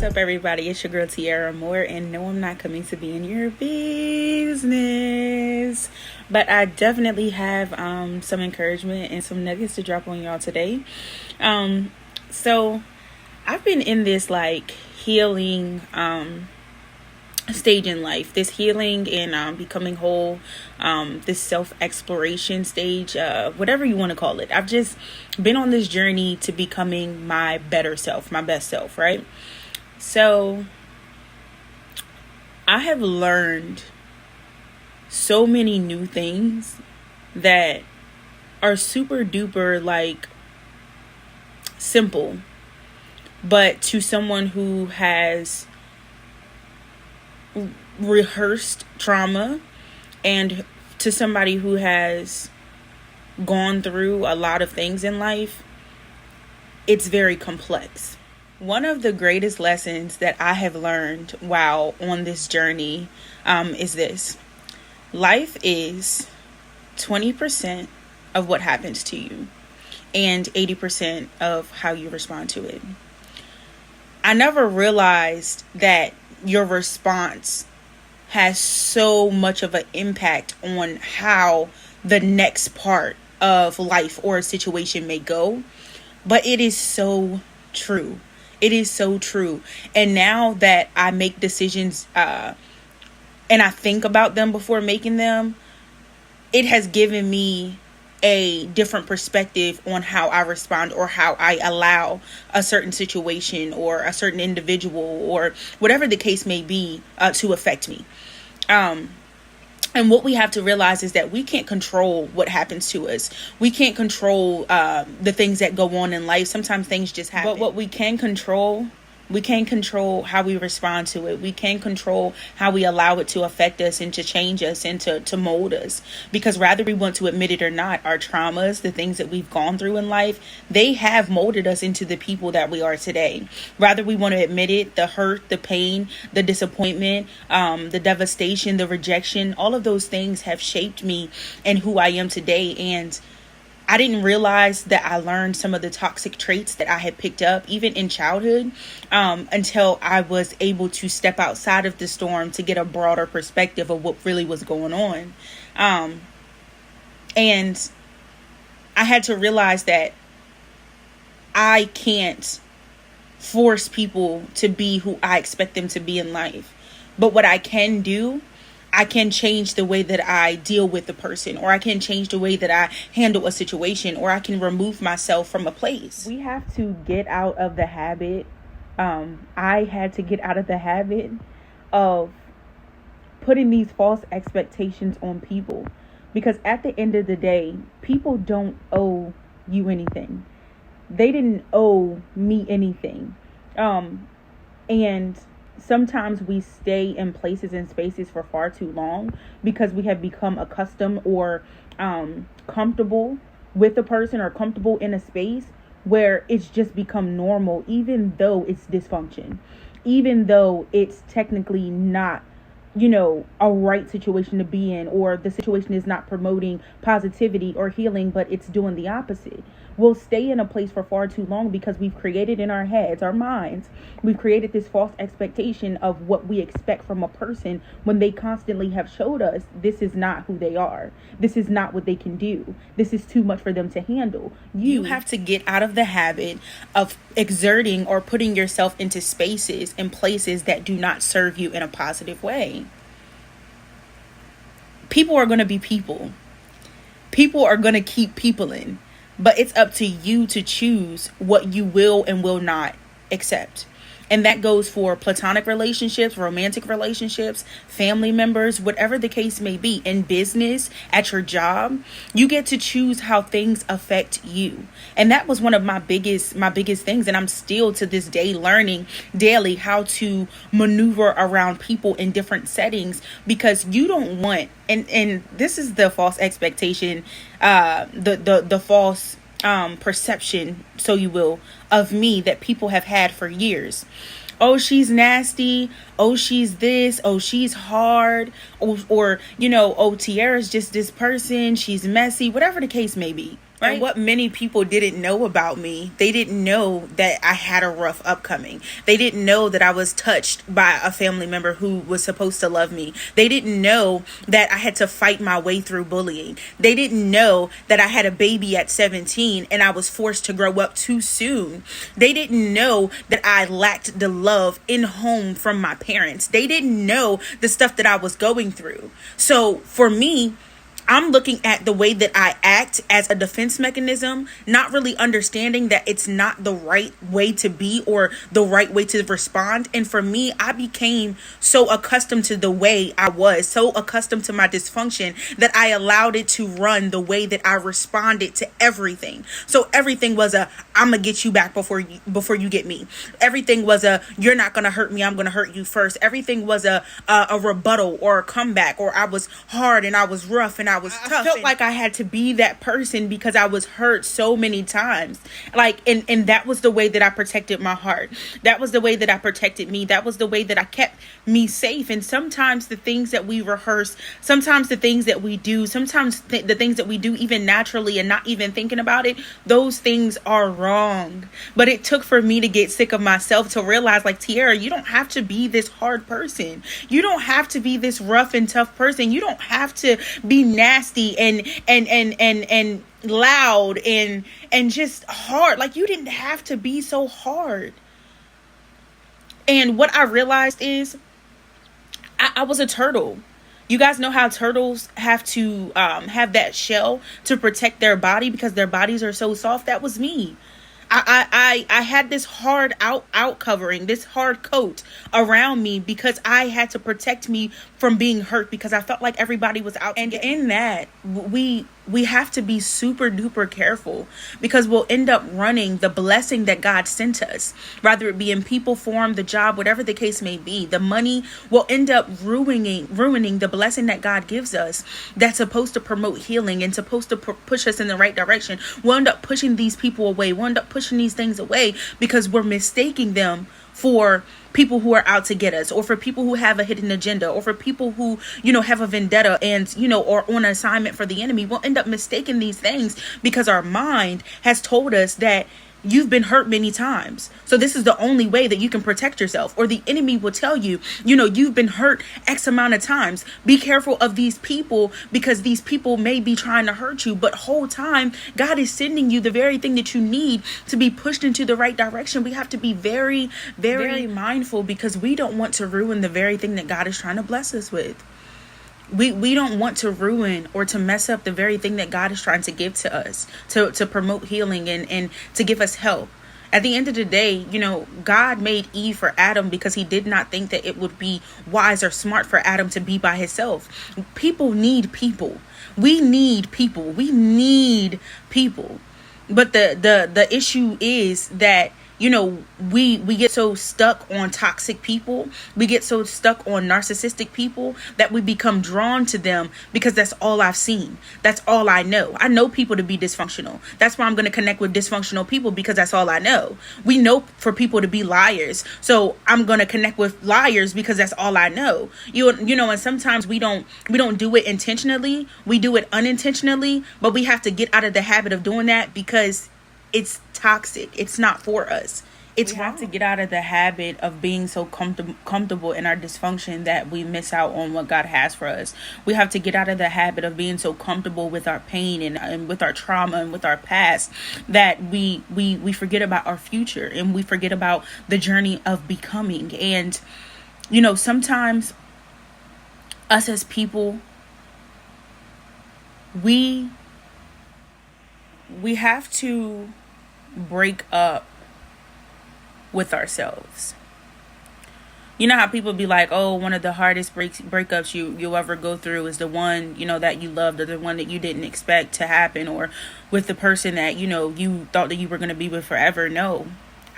up, everybody? It's your girl Tiara Moore, and no, I'm not coming to be in your business, but I definitely have some encouragement and some nuggets to drop on y'all today. So I've been in this healing stage in life, this healing and becoming whole, this self-exploration stage, whatever you want to call it. I've just been on this journey to becoming my better self, my best self, right? So I have learned so many new things that are super duper simple, but to someone who has rehearsed trauma and to somebody who has gone through a lot of things in life, it's very complex. One of the greatest lessons that I have learned while on this journey is this: life is 20% of what happens to you and 80% of how you respond to it. I never realized that your response has so much of an impact on how the next part of life or a situation may go. But it is so true. It is so true. And now that I make decisions and I think about them before making them, it has given me a different perspective on how I respond or how I allow a certain situation or a certain individual or whatever the case may be to affect me. And what we have to realize is that we can't control what happens to us. We can't control the things that go on in life. Sometimes things just happen. But what we can control how we respond to it. We can control how we allow it to affect us and to change us and to mold us. Because whether we want to admit it or not, our traumas, the things that we've gone through in life, they have molded us into the people that we are today. Whether we want to admit it, the hurt, the pain, the disappointment, the devastation, the rejection, all of those things have shaped me and who I am today. And I didn't realize that I learned some of the toxic traits that I had picked up even in childhood until I was able to step outside of the storm to get a broader perspective of what really was going on. And I had to realize that I can't force people to be who I expect them to be in life. But what I can do, I can change the way that I deal with the person, or I can change the way that I handle a situation, or I can remove myself from a place. We have to get out of the habit. I had to get out of the habit of putting these false expectations on people, because at the end of the day, people don't owe you anything. They didn't owe me anything. And sometimes we stay in places and spaces for far too long because we have become accustomed or comfortable with a person or comfortable in a space where it's just become normal, even though it's dysfunction, even though it's technically not, a right situation to be in, or the situation is not promoting positivity or healing, but it's doing the opposite. We'll stay in a place for far too long because we've created in our heads, our minds, we've created this false expectation of what we expect from a person when they constantly have showed us this is not who they are. This is not what they can do. This is too much for them to handle. You have to get out of the habit of exerting or putting yourself into spaces and places that do not serve you in a positive way. People are going to be people. People are going to keep peopling. But it's up to you to choose what you will and will not accept. And that goes for platonic relationships, romantic relationships, family members, whatever the case may be. In business, at your job, you get to choose how things affect you. And that was one of my biggest things. And I'm still to this day learning daily how to maneuver around people in different settings, because you don't want, and this is the false expectation, the false perception, so you will, of me that people have had for years. Oh, she's nasty. Oh, she's this. Oh, she's hard. Or oh, Tiara's just this person. She's messy. Whatever the case may be. Right? And what many people didn't know about me, they didn't know that I had a rough upcoming. They didn't know that I was touched by a family member who was supposed to love me. They didn't know that I had to fight my way through bullying. They didn't know that I had a baby at 17 and I was forced to grow up too soon. They didn't know that I lacked the love in home from my parents. They didn't know the stuff that I was going through. So for me, I'm looking at the way that I act as a defense mechanism, not really understanding that it's not the right way to be or the right way to respond. And for me, I became so accustomed to the way I was, so accustomed to my dysfunction that I allowed it to run the way that I responded to everything. So everything was I'm gonna get you back before you get me. Everything was you're not gonna hurt me, I'm gonna hurt you first. Everything was a rebuttal or a comeback, or I was hard and I was rough and I was tough. I felt like I had to be that person because I was hurt so many times. Like, and that was the way that I protected my heart. That was the way that I protected me. That was the way that I kept me safe. And sometimes the things that we rehearse, sometimes the things that we do, sometimes the things that we do even naturally and not even thinking about it, those things are wrong. But it took for me to get sick of myself to realize, like, Tiara, you don't have to be this hard person. You don't have to be this rough and tough person. You don't have to be nasty and loud and just hard. Like, you didn't have to be so hard. And what I realized is I was a turtle. You guys know how turtles have to have that shell to protect their body because their bodies are so soft? That was me. I had this hard out covering, this hard coat around me because I had to protect me from being hurt because I felt like everybody was out. And in that, we have to be super duper careful because we'll end up running the blessing that God sent us, whether it be in people form, the job, whatever the case may be. The money will end up ruining the blessing that God gives us that's supposed to promote healing and supposed to push us in the right direction. We'll end up pushing these people away. We'll end up pushing these things away because we're mistaking them for people who are out to get us, or for people who have a hidden agenda, or for people who, have a vendetta and, or on assignment for the enemy. We'll end up mistaking these things because our mind has told us that you've been hurt many times, so this is the only way that you can protect yourself. Or the enemy will tell you, you've been hurt X amount of times. Be careful of these people because these people may be trying to hurt you. But whole time, God is sending you the very thing that you need to be pushed into the right direction. We have to be very, very mindful because we don't want to ruin the very thing that God is trying to bless us with. We don't want to ruin or to mess up the very thing that God is trying to give to us, to promote healing and to give us help. At the end of the day, God made Eve for Adam because he did not think that it would be wise or smart for Adam to be by himself. People need people. We need people. We need people. But the issue is that we get so stuck on toxic people. We get so stuck on narcissistic people that we become drawn to them because that's all I've seen. That's all I know. I know people to be dysfunctional. That's why I'm going to connect with dysfunctional people because that's all I know. We know for people to be liars. So I'm going to connect with liars because that's all I know. And sometimes we don't do it intentionally. We do it unintentionally, but we have to get out of the habit of doing that because it's toxic. It's not for us. We have to get out of the habit of being so comfortable in our dysfunction that we miss out on what God has for us. We have to get out of the habit of being so comfortable with our pain and with our trauma and with our past that we forget about our future and we forget about the journey of becoming. And sometimes us as people, we have to break up with ourselves. You know how people be like, oh, one of the hardest breakups you'll ever go through is the one, that you loved, or the one that you didn't expect to happen, or with the person that, you thought that you were going to be with forever. No,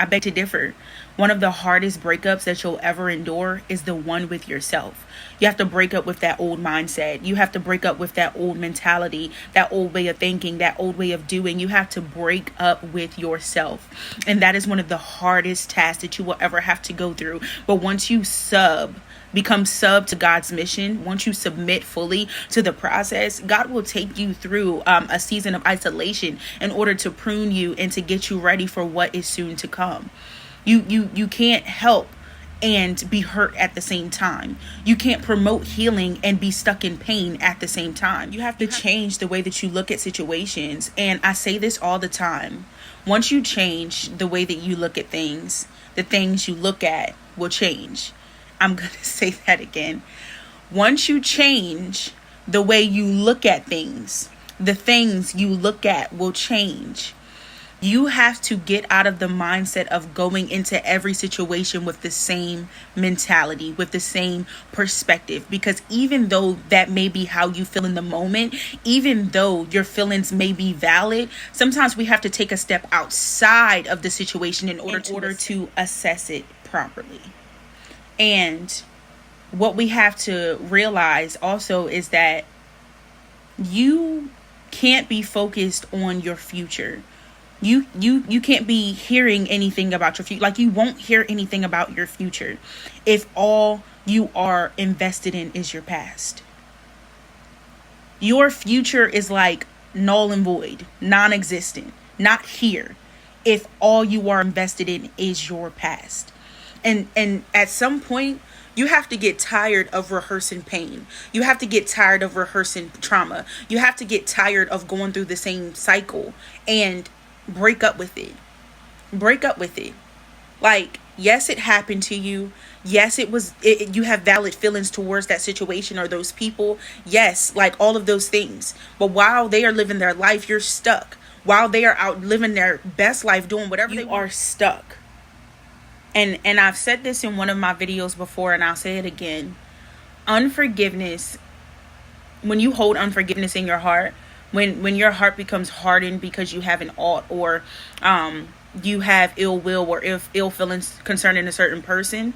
I beg to differ. One of the hardest breakups that you'll ever endure is the one with yourself. You have to break up with that old mindset. You have to break up with that old mentality, that old way of thinking, that old way of doing. You have to break up with yourself. And that is one of the hardest tasks that you will ever have to go through. But once you become sub to God's mission, once you submit fully to the process, God will take you through a season of isolation in order to prune you and to get you ready for what is soon to come. You can't help and be hurt at the same time. You can't promote healing and be stuck in pain at the same time. You have to change the way that you look at situations. And I say this all the time. Once you change the way that you look at things, the things you look at will change. I'm going to say that again. Once you change the way you look at things, the things you look at will change. You have to get out of the mindset of going into every situation with the same mentality, with the same perspective. Because even though that may be how you feel in the moment, even though your feelings may be valid, sometimes we have to take a step outside of the situation in order to assess it properly. And what we have to realize also is that you can't be focused on your future. You can't be hearing anything about your future. Like, you won't hear anything about your future if all you are invested in is your past. Your future is like null and void, non-existent, not here, if all you are invested in is your past. And at some point, you have to get tired of rehearsing pain. You have to get tired of rehearsing trauma. You have to get tired of going through the same cycle and break up with it. Break up with it. Like, yes, it happened to you. Yes, you have valid feelings towards that situation or those people. Yes, like all of those things. But while they are living their life, you're stuck. While they are out living their best life, doing whatever they are stuck. And I've said this in one of my videos before, and I'll say it again. Unforgiveness, when you hold unforgiveness in your heart, when your heart becomes hardened because you have an ought, or you have ill will or ill feelings concerning a certain person,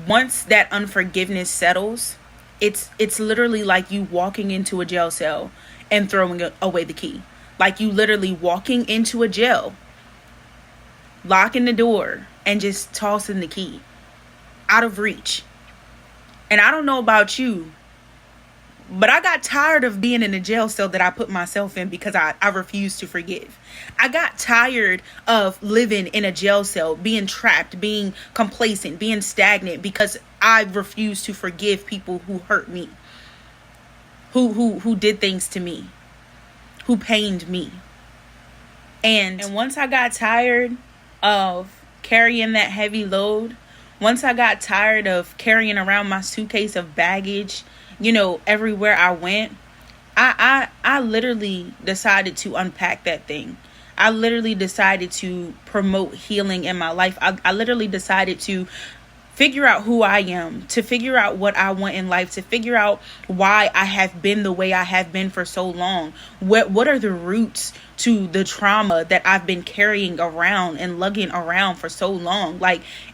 once that unforgiveness settles, it's literally like you walking into a jail cell and throwing away the key. Like, you literally walking into a jail, locking the door, and just tossing the key out of reach. And I don't know about you, but I got tired of being in a jail cell that I put myself in because I refused to forgive. I got tired of living in a jail cell, being trapped, being complacent, being stagnant, because I refused to forgive people who hurt me, who did things to me, who pained me. And once I got tired of carrying that heavy load, once I got tired of carrying around my suitcase of baggage, everywhere I went, I literally decided to unpack that thing. I literally decided to promote healing in my life. I literally decided to figure out who I am, to figure out what I want in life, to figure out why I have been the way I have been for so long. What are the roots to the trauma that I've been carrying around and lugging around for so long?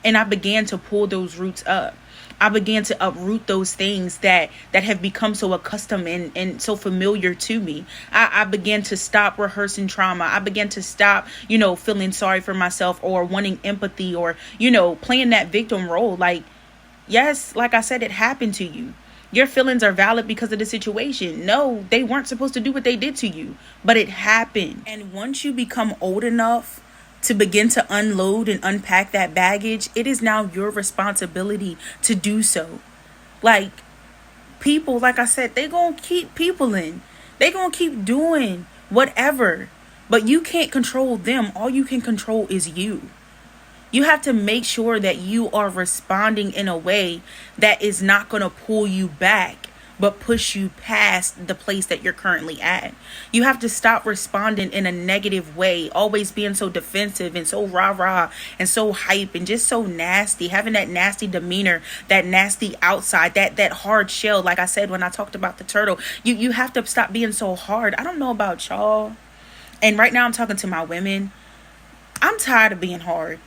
And I began to pull those roots up. I began to uproot those things that have become so accustomed and so familiar to me. I began to stop rehearsing trauma. I began to stop, feeling sorry for myself or wanting empathy or, playing that victim role. Like, yes, like I said, it happened to you. Your feelings are valid because of the situation. No, they weren't supposed to do what they did to you, but it happened. And once you become old enough to begin to unload and unpack that baggage, it is now your responsibility to do so. Like, people, like I said, they gonna keep people in. They gonna keep doing whatever. But you can't control them. All you can control is you. You have to make sure that you are responding in a way that is not going to pull you back, but push you past the place that you're currently at. You have to stop responding in a negative way, always being so defensive and so rah-rah and so hype and just so nasty, having that nasty demeanor, that nasty outside, that hard shell. Like I said when I talked about the turtle, you have to stop being so hard. I don't know about y'all. And right now I'm talking to my women. I'm tired of being hard.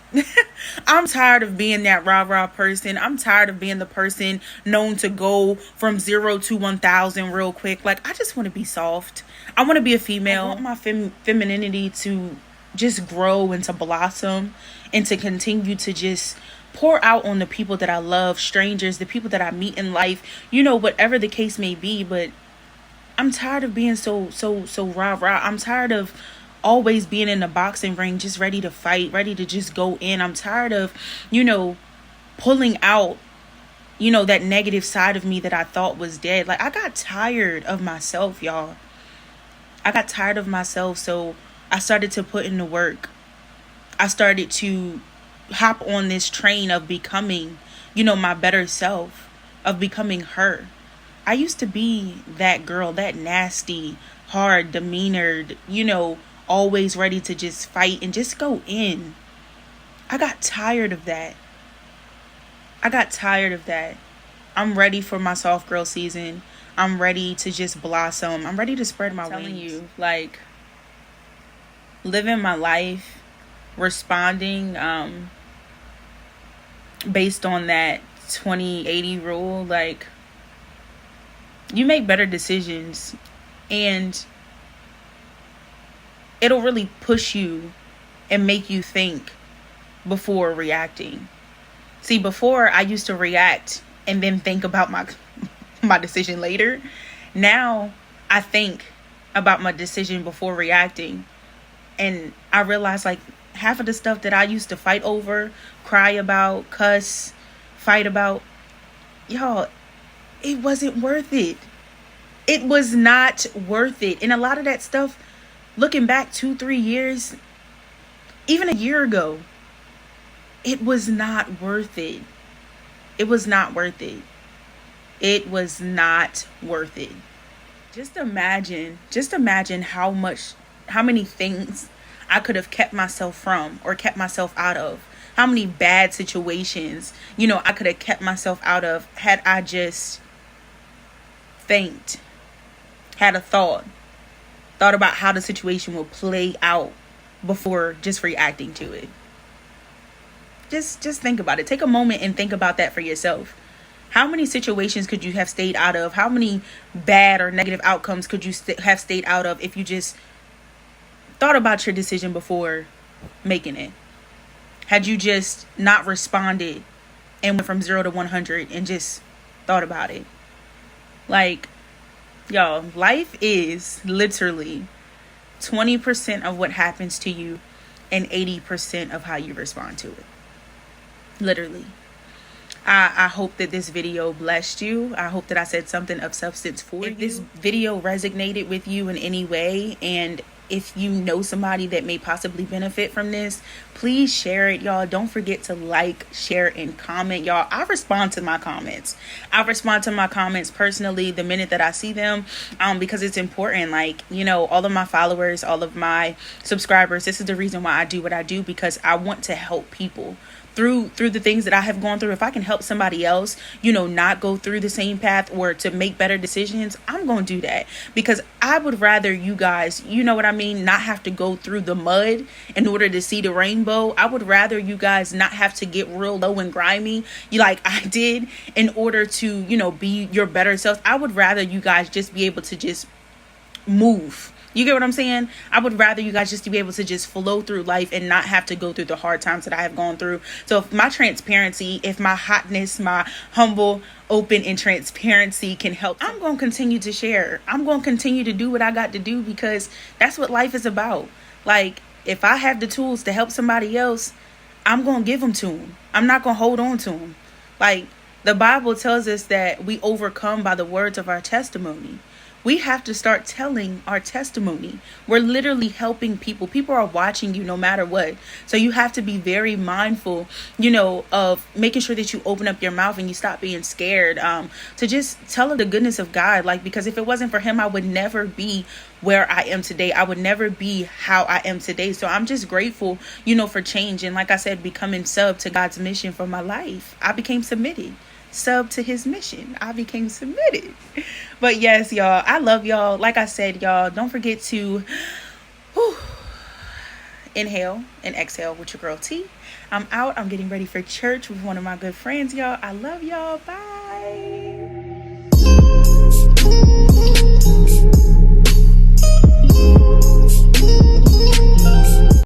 I'm tired of being that rah-rah person. I'm tired of being the person known to go from 0 to 1,000 real quick. Like, I just want to be soft. I want to be a female. I want my femininity to just grow and to blossom and to continue to just pour out on the people that I love, strangers, the people that I meet in life, whatever the case may be. But I'm tired of being so rah-rah. I'm tired of always being in the boxing ring, just ready to fight, ready to just go in. I'm tired of, pulling out, that negative side of me that I thought was dead. Like, I got tired of myself, y'all. I got tired of myself. So I started to put in the work. I started to hop on this train of becoming, my better self, of becoming her. I used to be that girl, that nasty, hard, demeanored, always ready to just fight and just go in. I got tired of that. I'm ready for my soft girl season. I'm ready to just blossom. I'm ready to spread my wings. I'm telling you, like, living my life, responding based on that 20-80 rule. Like, you make better decisions, and it'll really push you and make you think before reacting. See, before I used to react and then think about my decision later. Now I think about my decision before reacting, and I realize, like, half of the stuff that I used to fight over, cry about, cuss, fight about, y'all, it wasn't worth it. It was not worth it. And a lot of that stuff, looking back 2-3 years, even a year ago, it was not worth it. It was not worth it. It was not worth it. Just imagine how many things I could have kept myself from or kept myself out of. How many bad situations, I could have kept myself out of had I just had a thought about how the situation will play out before just reacting to it. Just think about it. Take a moment and think about that for yourself. How many situations could you have stayed out of? How many bad or negative outcomes could you have stayed out of if you just thought about your decision before making it? Had you just not responded and went from 0 to 100 and just thought about it? Like, y'all, life is literally 20% of what happens to you and 80% of how you respond to it. Literally. I hope that this video blessed you. I hope that I said something of substance for you. If this video resonated with you in any way, and if you know somebody that may possibly benefit from this, please share it, y'all. Don't forget to like, share, and comment, y'all. I respond to my comments. I respond to my comments personally the minute that I see them, because it's important. Like, all of my followers, all of my subscribers, this is the reason why I do what I do, because I want to help people through the things that I have gone through. If I can help somebody else, not go through the same path or to make better decisions, I'm going to do that, because I would rather you guys, not have to go through the mud in order to see the rainbow. I would rather you guys not have to get real low and grimy like I did in order to, be your better self. I would rather you guys just be able to just move. You get what I'm saying? I would rather you guys just to be able to just flow through life and not have to go through the hard times that I have gone through. So if my transparency, if my hotness, my humble, open, and transparency can help, I'm going to continue to share. I'm going to continue to do what I got to do, because that's what life is about. Like, if I have the tools to help somebody else, I'm going to give them to them. I'm not going to hold on to them. Like, the Bible tells us that we overcome by the words of our testimony. We have to start telling our testimony. We're literally helping people. People are watching you no matter what. So you have to be very mindful, of making sure that you open up your mouth and you stop being scared to just tell the goodness of God. Like, because if it wasn't for him, I would never be where I am today. I would never be how I am today. So I'm just grateful, for change. And like I said, becoming sub to God's mission for my life. I became submitted. Sub to his mission. I became submitted. But yes, y'all, I love y'all. Like I said, y'all, don't forget to inhale and exhale with your girl T. I'm out. I'm getting ready for church with one of my good friends, y'all. I love y'all. Bye.